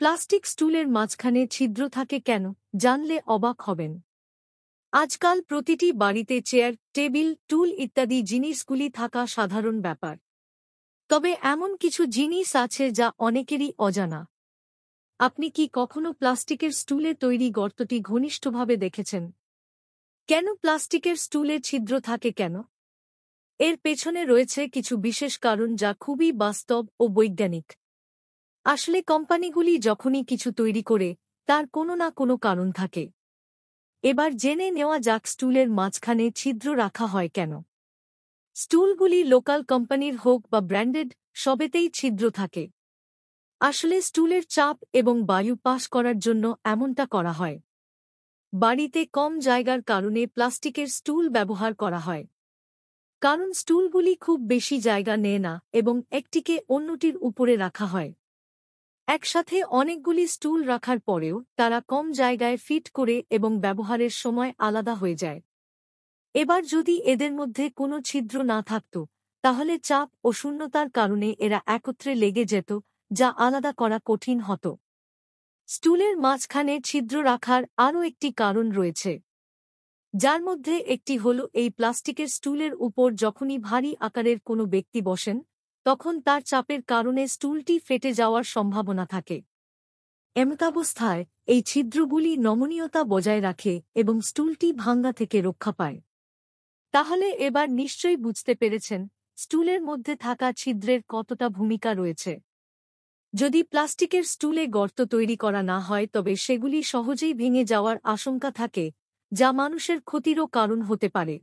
Plastic স্টুলের মাঝখানে ছিদ্র থাকে কেন জানলে অবাক হবেন। আজকাল প্রতিটি বাড়িতে চেয়ার, টেবিল, টুল ইত্যাদি জিনিসগুলি থাকা সাধারণ ব্যাপার। তবে এমন কিছু জিনিস আছে যা অনেকেরই অজানা। আপনি কি কখনো প্লাস্টিকের স্টুলে তৈরি গর্তটি ঘনিষ্ঠভাবে দেখেছেন? কেন প্লাস্টিকের স্টুলে ছিদ্র থাকে কেন? এর পেছনে রয়েছে কিছু বিশেষ কারণ যা খুবই বাস্তব ও বৈজ্ঞানিক। আসলে কোম্পানিগুলি যখনই কিছু তৈরি করে তার কোনো না কোনো কারণ থাকে। এবার জেনে নেওয়া যাক স্টুলের মাঝখানে ছিদ্র রাখা হয় কেন। স্টুলগুলি লোকাল কোম্পানির হোক বা ব্র্যান্ডেড, সবেতেই ছিদ্র থাকে। আসলে স্টুলের চাপ এবং বায়ু পাস করার জন্য এমনটা করা হয়। বাড়িতে কম জায়গার কারণে প্লাস্টিকের স্টুল ব্যবহার করা হয়। কারণ স্টুলগুলি খুব বেশি জায়গা নেয় না এবং একটিকে অন্যটির উপরে রাখা হয়। একসাথে অনেকগুলি স্টুল রাখার পরেও তারা কম জায়গায় ফিট করে এবং ব্যবহারের সময় আলাদা হয়ে যায়। এবার যদি এদের মধ্যে কোনো ছিদ্র না থাকত, তাহলে চাপ ও শূন্যতার কারণে এরা একত্রে লেগে যেত, যা আলাদা করা কঠিন হতো। স্টুলের মাঝখানে ছিদ্র রাখার আরও একটি কারণ রয়েছে, যার মধ্যে একটি হল এই প্লাস্টিকের স্টুলের উপর যখনই ভারী আকারের কোনো ব্যক্তি বসেন, তখন তার চাপের কারণে স্টুলটি ফেটে যাওয়ার সম্ভাবনা থাকে। এমতাবস্থায় এই ছিদ্রগুলি নমনীয়তা বজায় রাখে এবং স্টুলটি ভাঙ্গা থেকে রক্ষা পায়। তাহলে এবার নিশ্চয়ই বুঝতে পেরেছেন স্টুলের মধ্যে থাকা ছিদ্রের কতটা ভূমিকা রয়েছে। যদি প্লাস্টিকের স্টুলে গর্ত তৈরি করা না হয় তবে সেগুলি সহজেই ভেঙে যাওয়ার আশঙ্কা থাকে, যা মানুষের ক্ষতিরও কারণ হতে পারে।